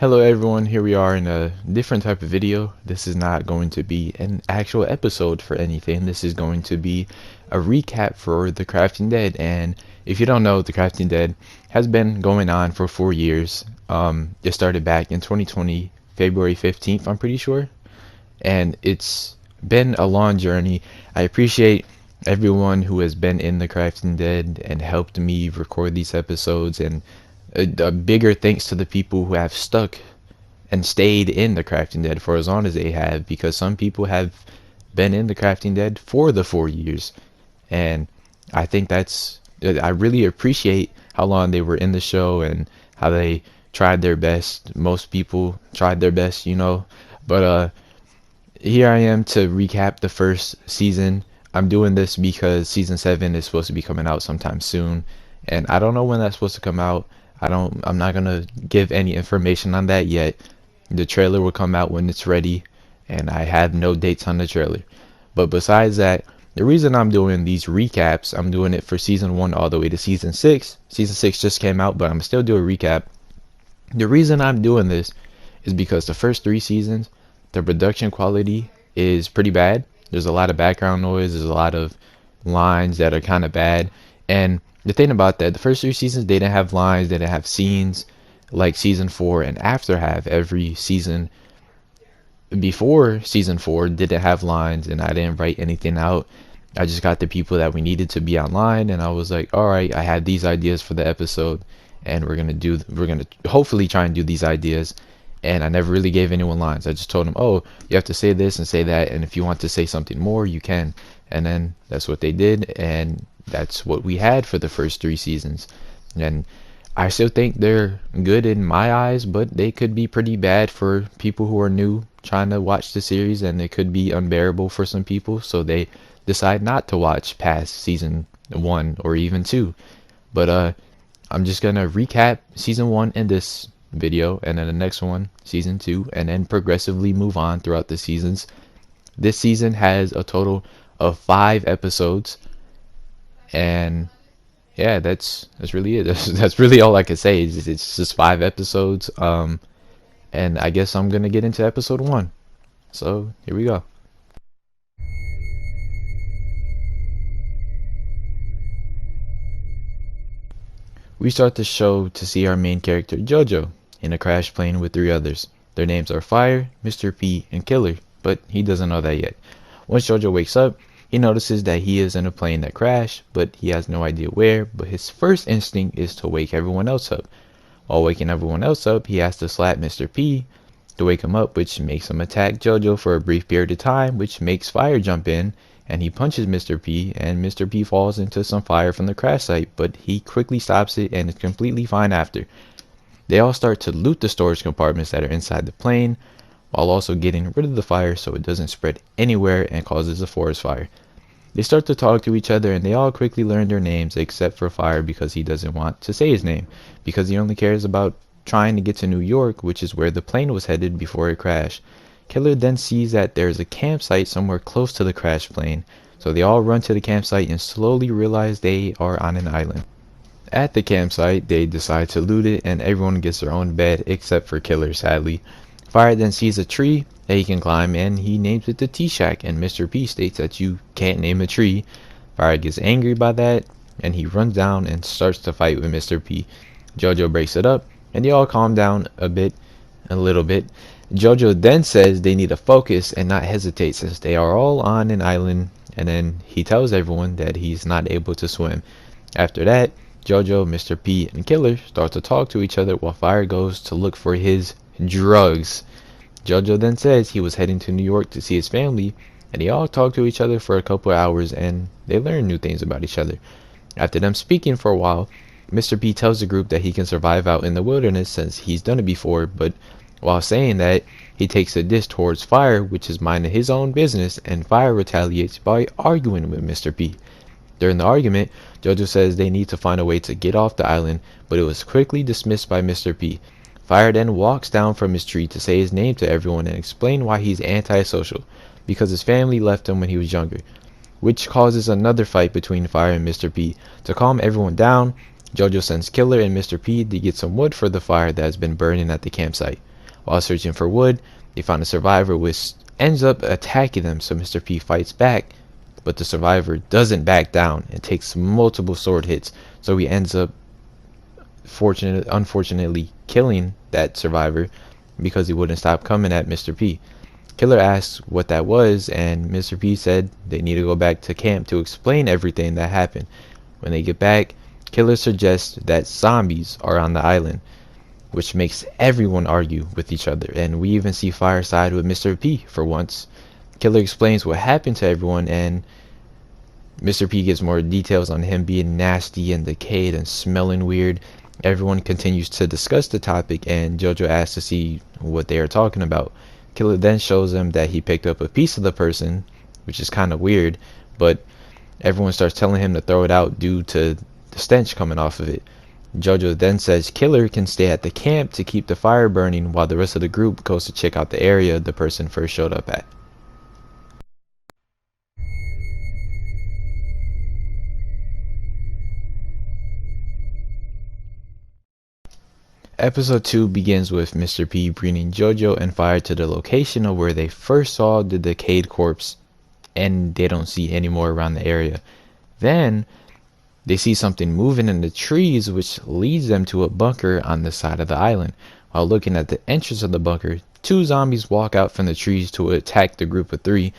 Hello everyone, here we are in a different type of video. This is not going to be an actual episode for anything. This is going to be a recap for The Crafting Dead. And if you don't know, The Crafting Dead has been going on for 4 years. It started back in 2020, February 15th, I'm pretty sure. And it's been a long journey. I appreciate everyone who has been in The Crafting Dead and helped me record these episodes, and a bigger thanks to the people who have stuck and stayed in The Crafting Dead for as long as they have, because some people have been in The Crafting Dead for the 4 years, and I think I really appreciate how long they were in the show and how they tried their best. Most people tried their best, but here I am to recap the first season. I'm doing this because season 7 is supposed to be coming out sometime soon, and I don't know when that's supposed to come out. I'm not gonna give any information on that yet. The trailer will come out when it's ready, and I have no dates on the trailer. But besides that, the reason I'm doing these recaps, I'm doing it for season 1 all the way to season 6. Season 6 just came out, but I'm still doing a recap. The reason I'm doing this is because the first 3 seasons, the production quality is pretty bad. There's a lot of background noise, there's a lot of lines that are kind of bad. And the thing about that, the first 3 seasons, they didn't have lines, they didn't have scenes like season 4 and after have. Every season before season 4 didn't have lines, and I didn't write anything out. I just got the people that we needed to be online, and I was like, all right, I had these ideas for the episode, and we're gonna hopefully try and do these ideas. And I never really gave anyone lines. I just told them, oh, you have to say this and say that, and if you want to say something more, you can. And then that's what they did, and that's what we had for the first 3 seasons. And I still think they're good in my eyes, but they could be pretty bad for people who are new trying to watch the series, and it could be unbearable for some people, so they decide not to watch past season 1 or even 2. But I'm just gonna recap season 1 in this video, and then the next one, season 2, and then progressively move on throughout the seasons. This season has a total of 5 episodes, and yeah, that's really it. That's really all I can say. It's just 5 episodes. And I guess I'm gonna get into episode 1. So here we go. We start the show to see our main character Jojo in a crash plane with 3 others. Their names are Fire, Mr. P, and Killer, but he doesn't know that yet. Once Jojo wakes up, he notices that he is in a plane that crashed, but he has no idea where. But his first instinct is to wake everyone else up. While waking everyone else up, he has to slap Mr. P to wake him up, which makes him attack Jojo for a brief period of time, which makes Fire jump in, and he punches Mr. P, and Mr. P falls into some fire from the crash site, but he quickly stops it and is completely fine after. They all start to loot the storage compartments that are inside the plane, while also getting rid of the fire so it doesn't spread anywhere and causes a forest fire. They start to talk to each other, and they all quickly learn their names except for Fire, because he doesn't want to say his name, because he only cares about trying to get to New York, which is where the plane was headed before it crashed. Killer then sees that there's a campsite somewhere close to the crashed plane, so they all run to the campsite and slowly realize they are on an island. At the campsite, they decide to loot it, and everyone gets their own bed except for Killer, sadly. Fire then sees a tree that he can climb, and he names it the T-Shack, and Mr. P states that you can't name a tree. Fire gets angry by that, and he runs down and starts to fight with Mr. P. Jojo breaks it up, and they all calm down a little bit. Jojo then says they need to focus and not hesitate since they are all on an island, and then he tells everyone that he's not able to swim. After that, Jojo, Mr. P, and Killer start to talk to each other while Fire goes to look for his drugs. Jojo then says he was heading to New York to see his family, and they all talk to each other for a couple of hours, and they learn new things about each other. After them speaking for a while, Mr. P tells the group that he can survive out in the wilderness since he's done it before, but while saying that, he takes a diss towards Fire, which is minding his own business, and Fire retaliates by arguing with Mr. P. During the argument, Jojo says they need to find a way to get off the island, but it was quickly dismissed by Mr. P. Fire then walks down from his tree to say his name to everyone and explain why he's antisocial, because his family left him when he was younger, which causes another fight between Fire and Mr. P. To calm everyone down, Jojo sends Killer and Mr. P to get some wood for the fire that has been burning at the campsite. While searching for wood, they find a survivor which ends up attacking them, so Mr. P fights back, but the survivor doesn't back down and takes multiple sword hits, so he ends up unfortunately killing that survivor because he wouldn't stop coming at Mr. P. Killer asks what that was, and Mr. P said they need to go back to camp to explain everything that happened. When they get back, Killer suggests that zombies are on the island, which makes everyone argue with each other, and we even see Fire side with Mr. P for once. Killer explains what happened to everyone, and Mr. P gives more details on him being nasty and decayed and smelling weird. Everyone continues to discuss the topic, and JoJo asks to see what they are talking about. Killer then shows him that he picked up a piece of the person, which is kind of weird, but everyone starts telling him to throw it out due to the stench coming off of it. JoJo then says Killer can stay at the camp to keep the fire burning while the rest of the group goes to check out the area the person first showed up at. Episode 2 begins with Mr. P bringing JoJo and Fire to the location of where they first saw the decayed corpse, and they don't see any more around the area. Then they see something moving in the trees, which leads them to a bunker on the side of the island. While looking at the entrance of the bunker, 2 zombies walk out from the trees to attack the group of 3.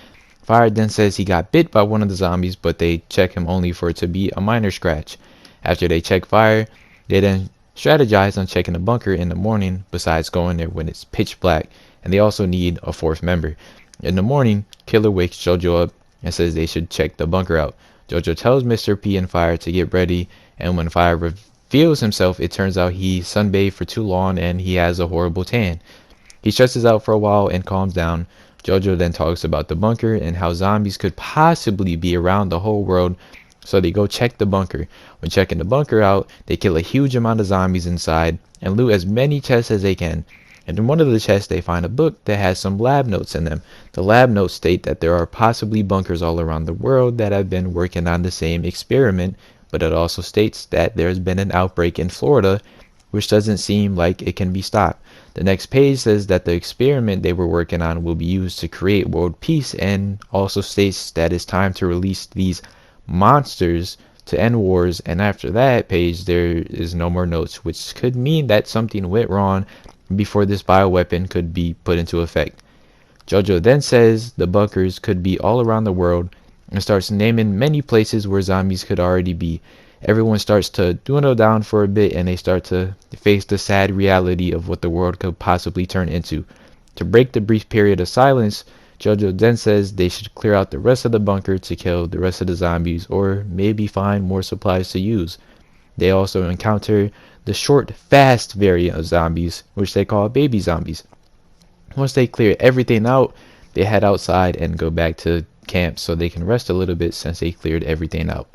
Fire then says he got bit by one of the zombies, but they check him only for it to be a minor scratch. After they check Fire, they then strategize on checking the bunker in the morning, besides going there when it's pitch black, and they also need a 4th member. In the morning, Killer wakes JoJo up and says they should check the bunker out. JoJo tells Mr. P and Fire to get ready, and when Fire reveals himself, it turns out he sunbathed for too long and he has a horrible tan. He stresses out for a while and calms down. JoJo then talks about the bunker and how zombies could possibly be around the whole world, so they go check the bunker. When checking the bunker out, they kill a huge amount of zombies inside and loot as many chests as they can. And in one of the chests they find a book that has some lab notes in them. The lab notes state that there are possibly bunkers all around the world that have been working on the same experiment, but it also states that there's been an outbreak in Florida, which doesn't seem like it can be stopped. The next page says that the experiment they were working on will be used to create world peace, and also states that it's time to release these monsters to end wars. And after that page there is no more notes, which could mean that something went wrong before this bioweapon could be put into effect. JoJo then says the bunkers could be all around the world and starts naming many places where zombies could already be. Everyone starts to dwindle down for a bit, and they start to face the sad reality of what the world could possibly turn into. To break the brief period of silence, JoJo then says they should clear out the rest of the bunker to kill the rest of the zombies, or maybe find more supplies to use. They also encounter the short, fast variant of zombies, which they call baby zombies. Once they clear everything out, they head outside and go back to camp so they can rest a little bit since they cleared everything out.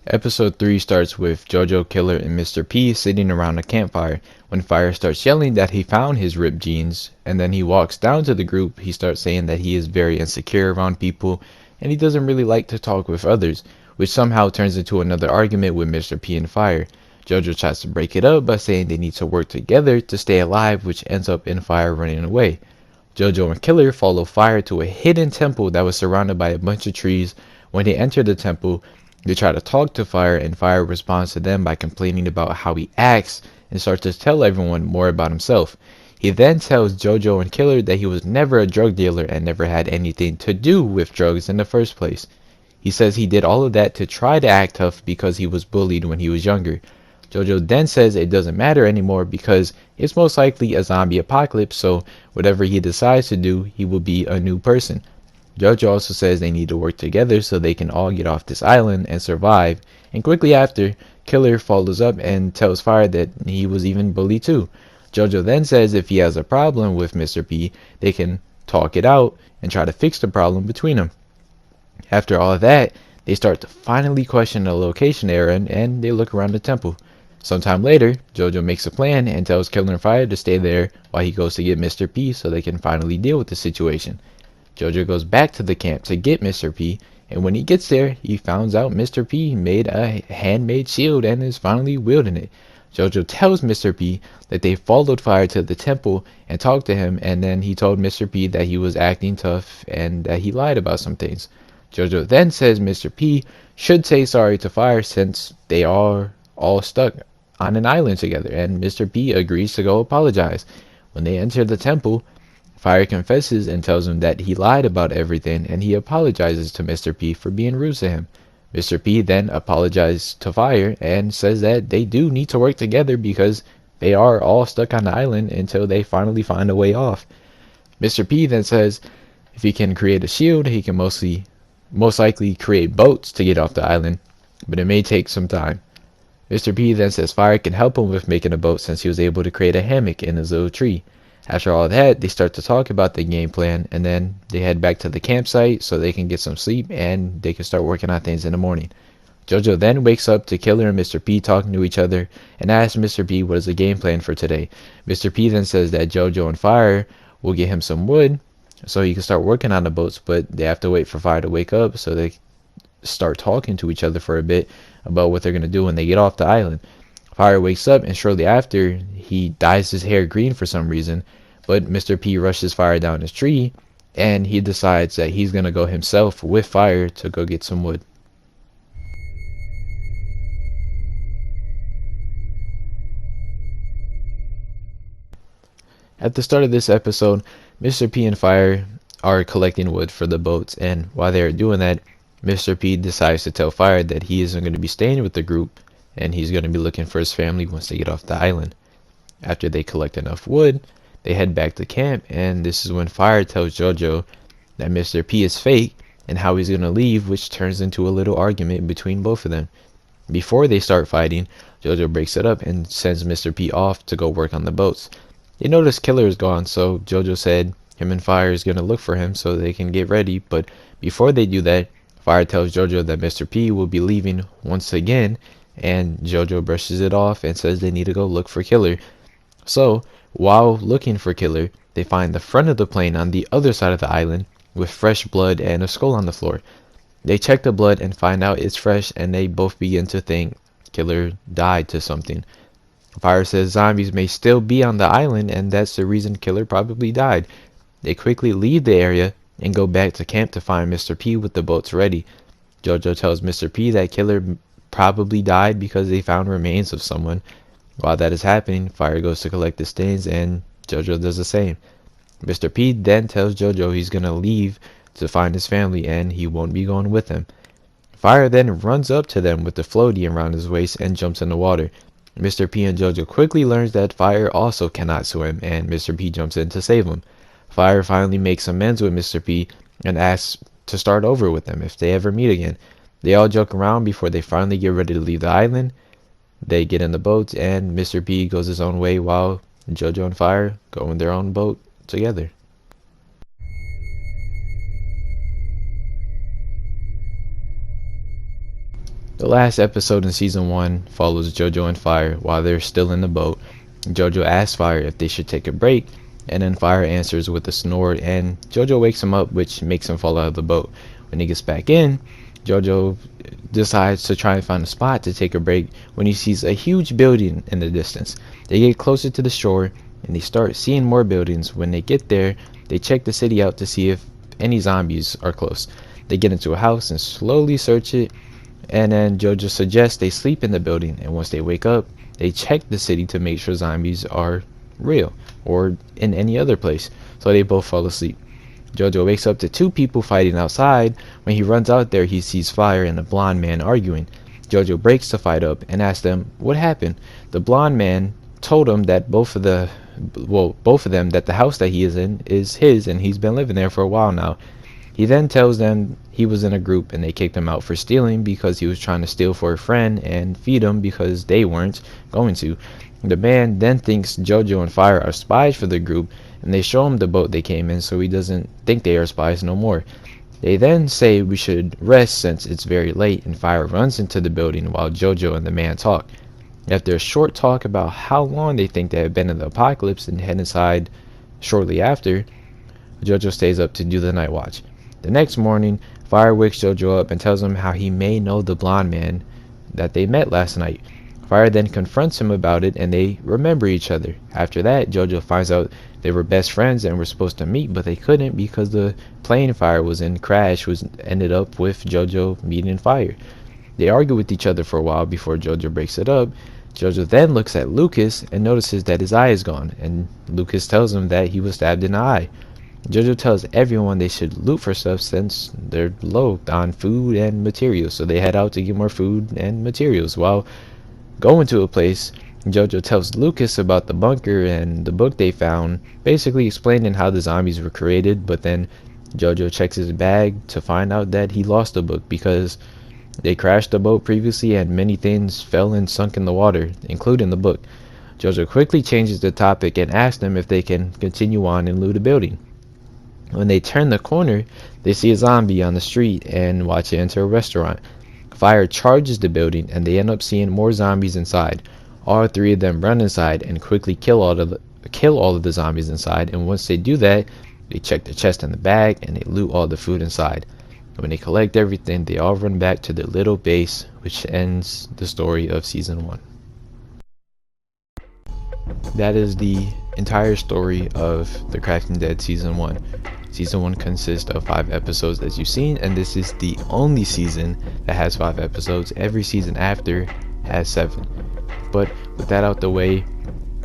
Episode 3 starts with JoJo, Killer, and Mr. P sitting around a campfire when Fire starts yelling that he found his ripped jeans, and then he walks down to the group. He starts saying that he is very insecure around people and he doesn't really like to talk with others, which somehow turns into another argument with Mr. P and Fire. JoJo tries to break it up by saying they need to work together to stay alive, which ends up in Fire running away. JoJo and Killer follow Fire to a hidden temple that was surrounded by a bunch of trees. When they enter the temple, they try to talk to Fire, and Fire responds to them by complaining about how he acts and starts to tell everyone more about himself. He then tells JoJo and Killer that he was never a drug dealer and never had anything to do with drugs in the first place. He says he did all of that to try to act tough because he was bullied when he was younger. JoJo then says it doesn't matter anymore because it's most likely a zombie apocalypse, so whatever he decides to do, he will be a new person. JoJo also says they need to work together so they can all get off this island and survive, and quickly after, Killer follows up and tells Fire that he was even bullied too. JoJo then says if he has a problem with Mr. P, they can talk it out and try to fix the problem between them. After all of that, they start to finally question the location they're in, and they look around the temple. Sometime later, JoJo makes a plan and tells Killer and Fire to stay there while he goes to get Mr. P so they can finally deal with the situation. JoJo goes back to the camp to get Mr. P. and when he gets there, he finds out Mr. P made a handmade shield and is finally wielding it. Jojo tells Mr. P that they followed Fire to the temple and talked to him, and then he told Mr. P that he was acting tough and that he lied about some things. Jojo then says Mr. P should say sorry to Fire since they are all stuck on an island together, and Mr. P agrees to go apologize. When they enter the temple, Fire confesses and tells him that he lied about everything, and he apologizes to Mr. P for being rude to him. Mr. P then apologizes to Fire and says that they do need to work together because they are all stuck on the island until they finally find a way off. Mr. P then says if he can create a shield, he can most likely create boats to get off the island, but it may take some time. Mr. P then says Fire can help him with making a boat since he was able to create a hammock in his little tree. After all that, they start to talk about the game plan, and then they head back to the campsite so they can get some sleep and they can start working on things in the morning. Jojo then wakes up to Killer and Mr. P talking to each other and asks Mr. P what is the game plan for today. Mr. P then says that Jojo and Fire will get him some wood so he can start working on the boats, but they have to wait for Fire to wake up so they start talking to each other for a bit about what they're going to do when they get off the island. Fire wakes up and shortly after he dyes his hair green for some reason, but Mr. P rushes Fire down his tree and he decides that he's going to go himself with Fire to go get some wood. At the start of this episode, Mr. P and Fire are collecting wood for the boats, and while they are doing that, Mr. P decides to tell Fire that he isn't going to be staying with the group and he's going to be looking for his family once they get off the island. After they collect enough wood, they head back to camp, and this is when Fire tells Jojo that Mr. P is fake and how he's going to leave, which turns into a little argument between both of them. Before they start fighting, Jojo breaks it up and sends Mr. P off to go work on the boats. They notice Killer is gone, so Jojo said him and Fire is going to look for him so they can get ready, but before they do that, Fire tells Jojo that Mr. P will be leaving once again, and Jojo brushes it off and says they need to go look for Killer. So, while looking for Killer, they find the front of the plane on the other side of the island with fresh blood and a skull on the floor. They check the blood and find out it's fresh, and they both begin to think Killer died to something. Fire says zombies may still be on the island and that's the reason Killer probably died. They quickly leave the area and go back to camp to find Mr. P with the boats ready. Jojo tells Mr. P that Killer probably died because they found remains of someone. While that is happening, Fire goes to collect the stains and Jojo does the same. Mr. P then tells Jojo he's gonna leave to find his family and he won't be going with them. Fire then runs up to them with the floaty around his waist and jumps in the water. Mr. P and Jojo quickly learns that Fire also cannot swim, and Mr. P jumps in to save him. Fire finally makes amends with Mr. P and asks to start over with them if they ever meet again. They all joke around before they finally get ready to leave the island. They get in the boats and Mr. P goes his own way while Jojo and Fire go in their own boat together. The last episode in season 1 follows Jojo and Fire while they're still in the boat. Jojo asks Fire if they should take a break, and then Fire answers with a snore, and Jojo wakes him up, which makes him fall out of the boat. When he gets back in, Jojo decides to try and find a spot to take a break when he sees a huge building in the distance. They get closer to the shore, and they start seeing more buildings. When they get there, they check the city out to see if any zombies are close. They get into a house and slowly search it, and then Jojo suggests they sleep in the building, and once they wake up, they check the city to make sure zombies are real or in any other place, so they both fall asleep. Jojo wakes up to two people fighting outside. When he runs out there, he sees Fire and a blonde man arguing. Jojo breaks the fight up and asks them what happened. The blonde man told him that both of them that the house that he is in is his and he's been living there for a while now. He then tells them he was in a group and they kicked him out for stealing because he was trying to steal for a friend and feed him because they weren't going to. The man then thinks Jojo and Fire are spies for the group, and they show him the boat they came in so he doesn't think they are spies no more. They then say we should rest since it's very late, and Fire runs into the building while Jojo and the man talk. After a short talk about how long they think they have been in the apocalypse and head inside shortly after, Jojo stays up to do the night watch. The next morning, Fire wakes Jojo up and tells him how he may know the blonde man that they met last night. Fire then confronts him about it and they remember each other. After that, Jojo finds out they were best friends and were supposed to meet, but they couldn't because the plane Fire was in ended up with Jojo meeting Fire. They argue with each other for a while before Jojo breaks it up. Jojo then looks at Lucas and notices that his eye is gone, and Lucas tells him that he was stabbed in the eye. Jojo tells everyone they should loot for stuff since they're low on food and materials, so they head out to get more food and materials. While going to a place, Jojo tells Lucas about the bunker and the book they found, basically explaining how the zombies were created, but then Jojo checks his bag to find out that he lost the book because they crashed the boat previously and many things fell and sunk in the water, including the book. Jojo quickly changes the topic and asks them if they can continue on and loot a building. When they turn the corner, they see a zombie on the street and watch it enter a restaurant. Fire charges the building and they end up seeing more zombies inside. All three of them run inside and quickly kill all of the zombies inside, and once they do that, they check the chest and the bag and they loot all the food inside. When they collect everything, they all run back to their little base, which ends the story of season 1. That is the entire story of The Crafting Dead season 1. Season 1 consists of 5 episodes, as you've seen, and this is the only season that has 5 episodes. Every season after has 7. But with that out the way,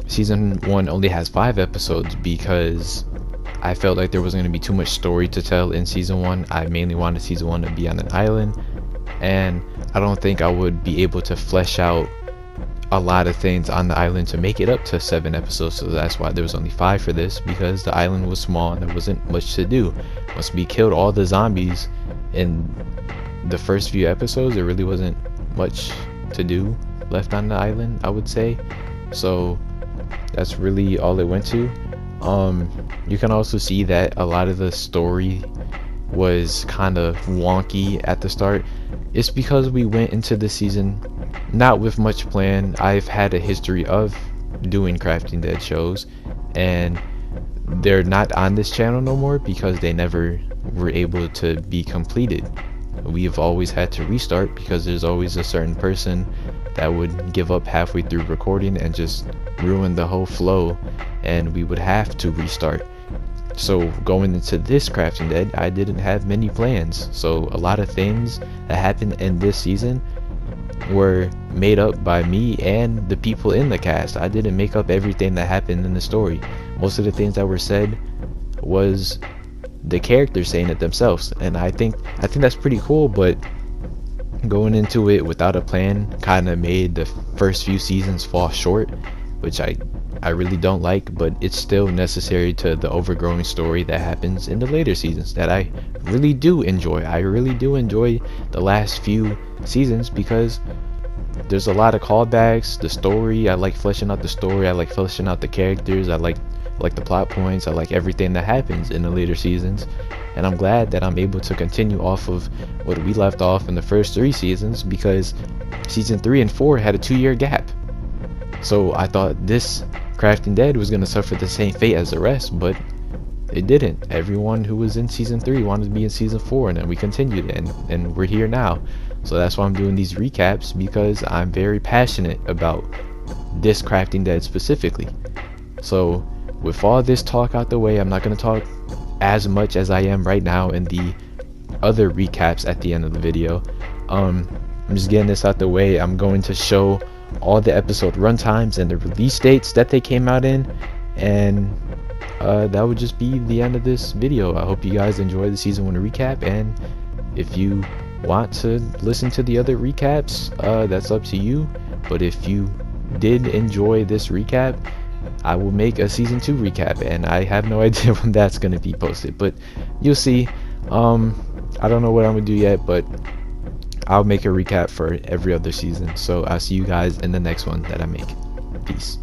season 1 only has 5 episodes because I felt like there wasn't going to be too much story to tell in season 1. I mainly wanted season 1 to be on an island, and I don't think I would be able to flesh out a lot of things on the island to make it up to 7 episodes, so that's why there was only 5 for this, because the island was small and there wasn't much to do. Once we killed all the zombies in the first few episodes, there really wasn't much to do left on the island, I would say. So that's really all it went to. You can also see that a lot of the story was kind of wonky at the start. It's because we went into the season not with much plan. I've had a history of doing Crafting Dead shows, and they're not on this channel no more because they never were able to be completed. We've always had to restart because there's always a certain person that would give up halfway through recording and just ruin the whole flow, and we would have to restart. So going into this Crafting Dead, I didn't have many plans, so a lot of things that happened in this season were made up by me and the people in the cast. I didn't make up everything that happened in the story. Most of the things that were said was the characters saying it themselves, and I think that's pretty cool. But going into it without a plan kind of made the first few seasons fall short, which I really don't like, but it's still necessary to the overgrowing story that happens in the later seasons that I really do enjoy. I really do enjoy the last few seasons because there's a lot of callbacks. The story, I like fleshing out the story, I like fleshing out the characters, I like the plot points, I like everything that happens in the later seasons, and I'm glad that I'm able to continue off of what we left off in the first 3 seasons, because season 3 and 4 had a 2-year gap. So I thought this Crafting Dead was going to suffer the same fate as the rest, but it didn't. Everyone who was in season 3 wanted to be in season 4, and then we continued, and we're here now. So that's why I'm doing these recaps, because I'm very passionate about this Crafting Dead specifically. So with all this talk out the way, I'm not going to talk as much as I am right now in the other recaps at the end of the video. I'm just getting this out the way. I'm going to show all the episode runtimes and the release dates that they came out in, and that would just be the end of this video. I hope you guys enjoy the season 1 recap, and if you want to listen to the other recaps, that's up to you. But if you did enjoy this recap, I will make a season 2 recap, and I have no idea when that's going to be posted, but you'll see. I don't know what I'm gonna do yet, but I'll make a recap for every other season. So I'll see you guys in the next one that I make. Peace.